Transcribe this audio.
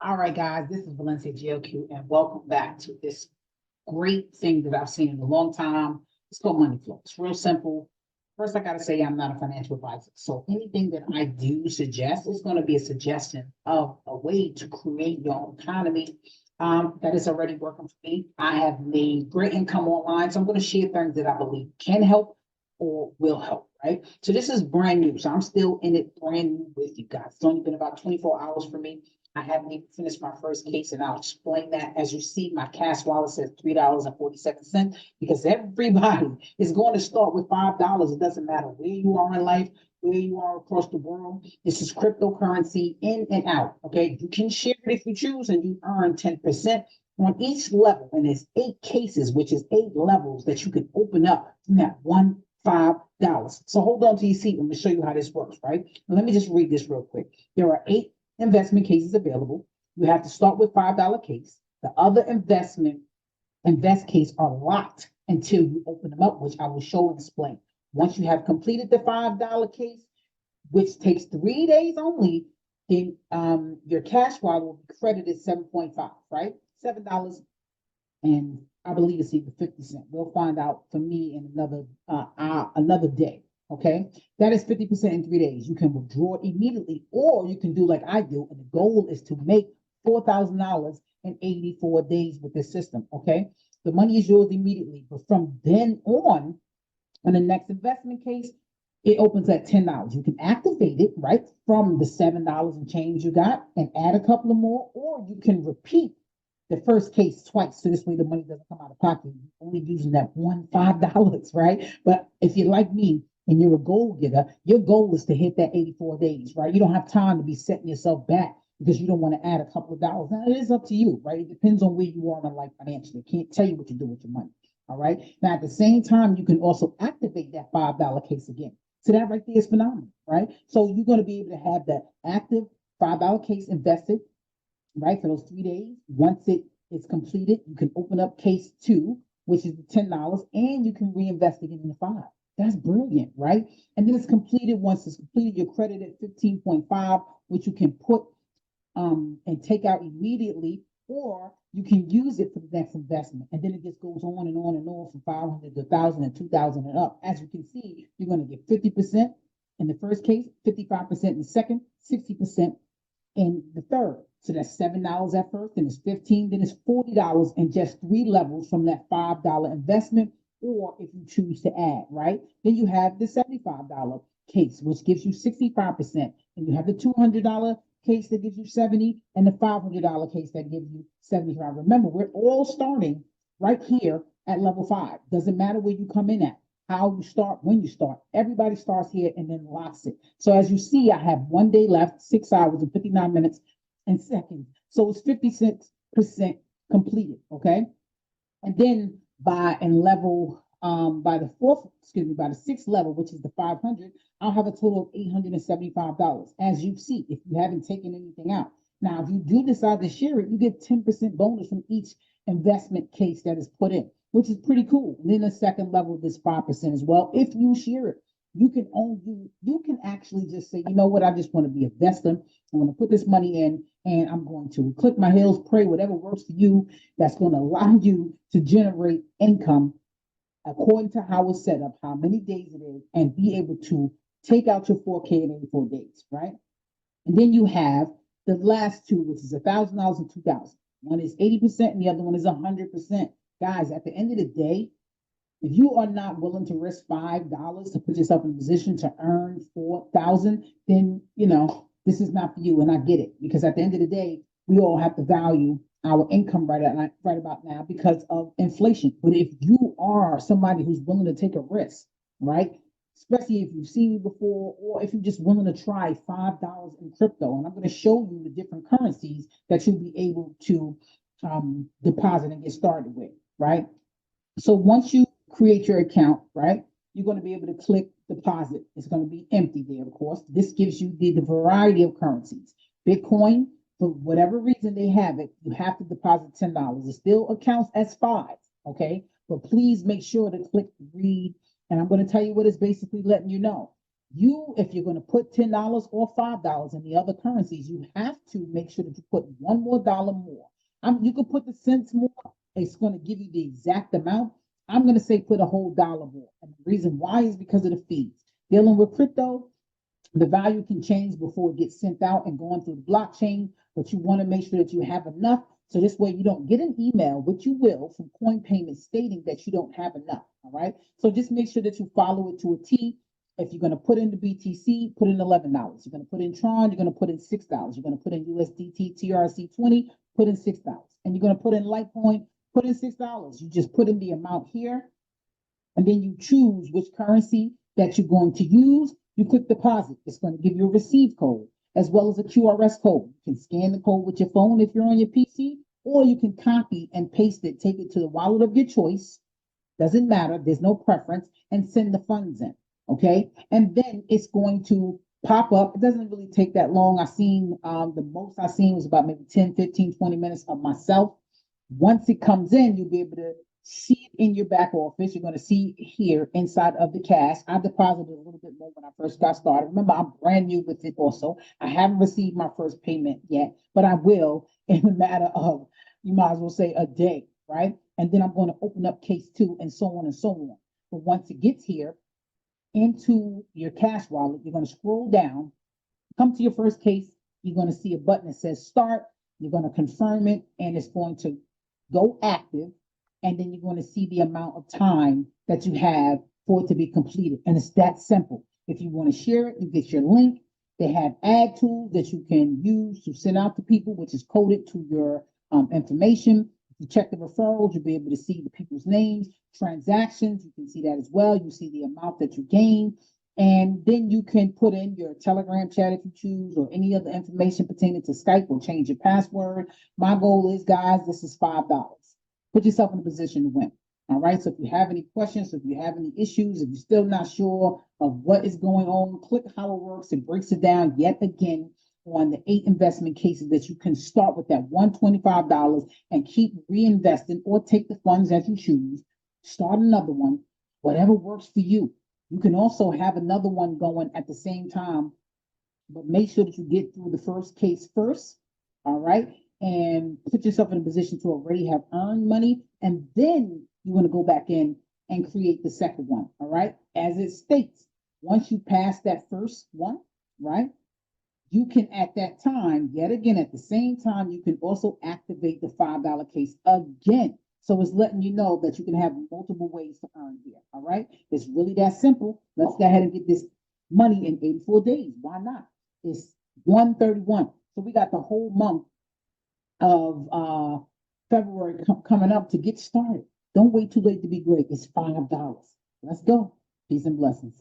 All right, guys, this is Valencia GLQ, and welcome back to this great thing that I've seen in a long time. It's called money flow. It's real simple. First, I got to say I'm not a financial advisor. So anything that I do suggest is going to be a suggestion of a way to create your own economy that is already working for me. I have made great income online. So I'm going to share things that I believe can help or will help, right? So this is brand new. So I'm still in it brand new with you guys. It's only been about 24 hours for me. I haven't even finished my first case, and I'll explain that. As you see, my cash wallet says $3.47 because everybody is going to start with $5. It doesn't matter where you are in life, where you are across the world. This is cryptocurrency in and out. Okay, you can share it if you choose, and you earn 10% on each level. And there's 8 cases, which is 8 levels that you can open up from that $5. So hold on to your seat. Let me show you how this works, right? Let me just read this real quick. There are 8 investment cases available. You have to start with $5 case. The other invest case are locked until you open them up, which I will show and explain. Once you have completed the $5 case, which takes 3 days only, then your cash wallet will be credited 7.5, right? $7, and I believe it's even 50 cents. We'll find out for me in another day. Okay, that is 50% in 3 days. You can withdraw it immediately, or you can do like I do, and the goal is to make $4,000 in 84 days with this system. Okay, the money is yours immediately, but from then on the next investment case, it opens at $10. You can activate it right from the $7 and change you got and add a couple of more, or you can repeat the first case twice. So this way the money doesn't come out of pocket. You're only using that $5, right? But if you're like me and you're a goal getter, your goal is to hit that 84 days, right? You don't have time to be setting yourself back because you don't want to add a couple of dollars. Now it is up to you, right? It depends on where you are in life financially. I can't tell you what to do with your money. All right. Now at the same time, you can also activate that $5 case again. So that right there is phenomenal, right? So you're going to be able to have that active $5 case invested, right, for those 3 days. Once it is completed, you can open up case 2, which is the $10, and you can reinvest it in the 5. That's brilliant, right? And then it's completed. Once it's completed, you're credited 15.5, which you can put and take out immediately, or you can use it for the next investment. And then it just goes on and on and on from 500 to 1,000 and 2,000 and up. As you can see, you're going to get 50% in the first case, 55% in the second, 60% in the third. So that's $7 at first, then it's 15, then it's $40 in just 3 levels from that $5 investment, or if you choose to add, right? Then you have the $75 case, which gives you 65%, and you have the $200 case that gives you 70, and the $500 case that gives you 75. Remember, we're all starting right here at level 5. Doesn't matter where you come in at, how you start, when you start. Everybody starts here and then locks it. So as you see, I have 1 day left, 6 hours and 59 minutes and seconds. So it's 56% completed, okay? And then by the 6th level, which is the 500, I'll have a total of $875. As you see, if you haven't taken anything out. Now, if you do decide to share it, you get 10% bonus from each investment case that is put in, which is pretty cool. And then the second level is 5% as well. If you share it, you can actually just say, you know what, I just want to be a investor. I'm going to put this money in, and I'm going to click my heels, pray, whatever works for you, that's going to allow you to generate income according to how it's set up, how many days it is, and be able to take out your 4K in 84 days, right? And then you have the last two, which is $1,000 and 2,000. One is 80% and the other one is 100%. Guys, at the end of the day, if you are not willing to risk $5 to put yourself in a position to earn 4,000, then this is not for you. And I get it, because at the end of the day, we all have to value our income right about now because of inflation. But if you are somebody who's willing to take a risk, right? Especially if you've seen me before, or if you're just willing to try $5 in crypto, and I'm going to show you the different currencies that you'll be able to deposit and get started with, right? So once you create your account, right, you're going to be able to click deposit. It's going to be empty there, of course. This gives you the variety of currencies. Bitcoin, for whatever reason they have it, you have to deposit $10. It still counts as 5, okay? But please make sure to click read, and I'm going to tell you what it's basically letting you know. If you're going to put $10 or $5 in the other currencies, you have to make sure that you put one more dollar more. You could put the cents more. It's going to give you the exact amount. I'm going to say put a whole dollar more. And the reason why is because of the fees. Dealing with crypto, the value can change before it gets sent out and going through the blockchain, but you want to make sure that you have enough. So this way you don't get an email, which you will, from Coin Payment stating that you don't have enough. All right. So just make sure that you follow it to a T. If you're going to put in the BTC, put in $11. You're going to put in Tron, you're going to put in $6. You're going to put in USDT TRC20, put in $6. And you're going to put in Litecoin, put in $6. You just put in the amount here, and then you choose which currency that you're going to use. You click deposit. It's going to give you a receive code as well as a QRS code. You can scan the code with your phone if you're on your PC, or you can copy and paste it, take it to the wallet of your choice. Doesn't matter. There's no preference, and send the funds in. Okay. And then it's going to pop up. It doesn't really take that long. The most I seen was about maybe 10, 15, 20 minutes of myself. Once it comes in, you'll be able to see it in your back office. You're going to see here inside of the cash. I deposited a little bit more when I first got started. Remember, I'm brand new with it also. I haven't received my first payment yet, but I will in a matter of, you might as well say, a day, right? And then I'm going to open up case 2 and so on and so on. But once it gets here into your cash wallet, you're going to scroll down, come to your first case. You're going to see a button that says start. You're going to confirm it, and it's going to go active. And then you're going to see the amount of time that you have for it to be completed. And it's that simple. If you want to share it, you get your link. They have ad tools that you can use to send out to people, which is coded to your information. If you check the referrals, you'll be able to see the people's names, transactions. You can see that as well. You see the amount that you gain. And then you can put in your Telegram chat if you choose, or any other information pertaining to Skype, or change your password. My goal is, guys, this is $5. Put yourself in a position to win. All right. So if you have any questions, if you have any issues, if you're still not sure of what is going on, click how it works. It breaks it down yet again on the 8 investment cases that you can start with that $125 and keep reinvesting, or take the funds as you choose. Start another one, whatever works for you. You can also have another one going at the same time, but make sure that you get through the first case first. All right. And put yourself in a position to already have earned money. And then you want to go back in and create the second one. All right. As it states, once you pass that first one, right, you can at that time, yet again, at the same time, you can also activate the $5 case again. So it's letting you know that you can have multiple ways to earn here. All right. It's really that simple. Let's go ahead and get this money in 84 days. Why not? It's 131. So we got the whole month of February coming up to get started. Don't wait too late to be great. It's $5. Let's go. Peace and blessings.